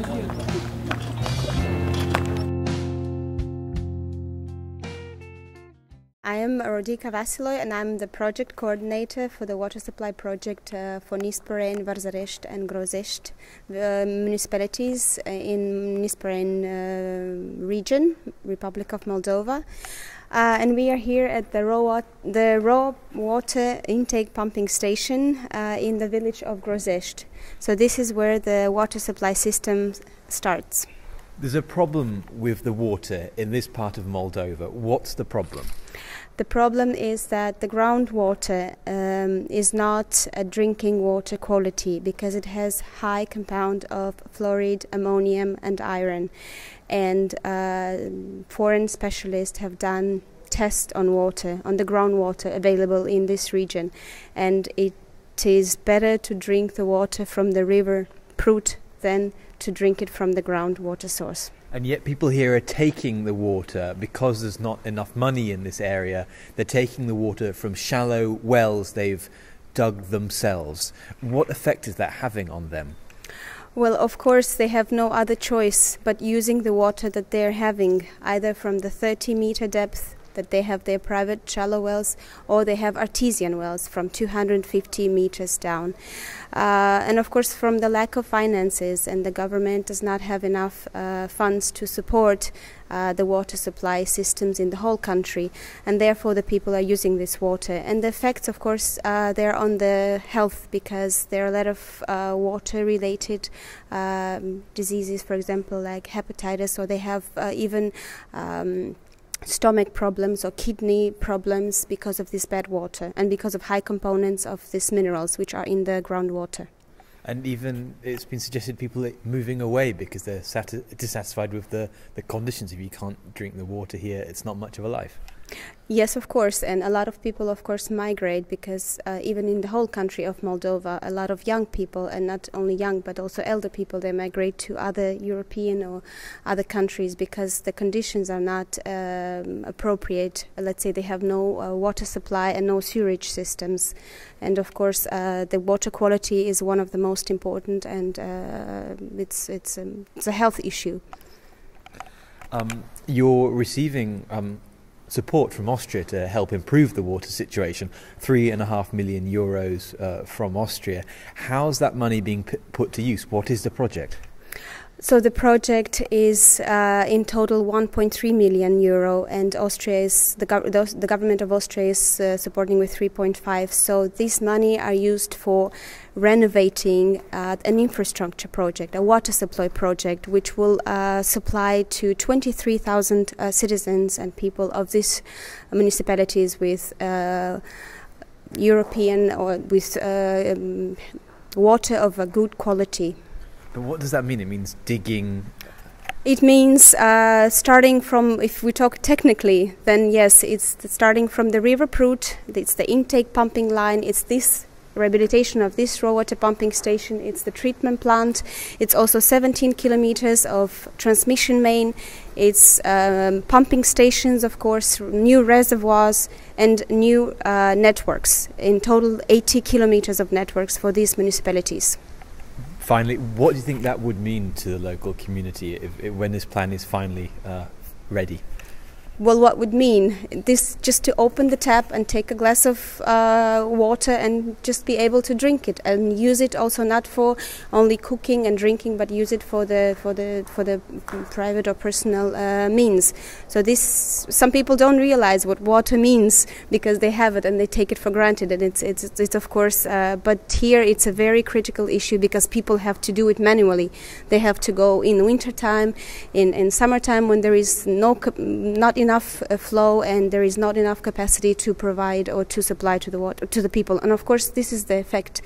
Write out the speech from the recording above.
I am Rodika Vasiloj and I'm the project coordinator for the water supply project for Nisporen, Varzarest and Grozest municipalities in Nisporen region, Republic of Moldova. And we are here at the raw water intake pumping station in the village of Grozest. So this is where the water supply system starts. There's a problem with the water in this part of Moldova. What's the problem? The problem is that the groundwater is not a drinking water quality because it has high compound of fluoride, ammonium and iron. And foreign specialists have done tests on water, on the groundwater available in this region. And it is better to drink the water from the river Prut than to drink it from the groundwater source. And yet people here are taking the water because there's not enough money in this area. They're taking the water from shallow wells they've dug themselves. What effect is that having on them? Well, of course, they have no other choice but using the water that they're having, either from the 30-meter depth that they have their private shallow wells, or they have artesian wells from 250 meters down. And of course, from the lack of finances, and the government does not have enough funds to support the water supply systems in the whole country, and therefore the people are using this water. And the effects, of course, they're on the health, because there are a lot of water-related diseases, for example, like hepatitis, or they have even stomach problems or kidney problems because of this bad water and because of high components of these minerals which are in the groundwater. And even it's been suggested people are moving away because they're dissatisfied with the conditions. If you can't drink the water here, it's not much of a life. Yes, of course, and a lot of people, of course, migrate because even in the whole country of Moldova, a lot of young people, and not only young but also elder people, they migrate to other European or other countries because the conditions are not appropriate. Let's say they have no water supply and no sewage systems, and of course the water quality is one of the most important, and it's a health issue. You're receiving support from Austria to help improve the water situation, €3.5 million from Austria. How's that money being put to use? What is the project? So the project is in total €1.3 million, and Austria is the government of Austria is supporting with 3.5. So this money are used for renovating an infrastructure project, a water supply project, which will supply to 23,000 citizens and people of these municipalities with European or with water of a good quality. But what does that mean? It means digging? It means starting from, if we talk technically, then yes, it's starting from the river Prut, it's the intake pumping line, it's this rehabilitation of this raw water pumping station, it's the treatment plant, it's also 17 kilometers of transmission main, it's pumping stations, of course, new reservoirs and new networks, in total 80 kilometers of networks for these municipalities. Finally, what do you think that would mean to the local community when this plan is finally ready? Well, what would mean? This just to open the tap and take a glass of water and just be able to drink it, and use it also not for only cooking and drinking, but use it for the private or personal means. So this, some people don't realize what water means because they have it and they take it for granted, and it's of course. But here it's a very critical issue because people have to do it manually. They have to go in winter time, in summertime when there is not enough flow and there is not enough capacity to provide or to supply to the water to the people. And of course this is the effect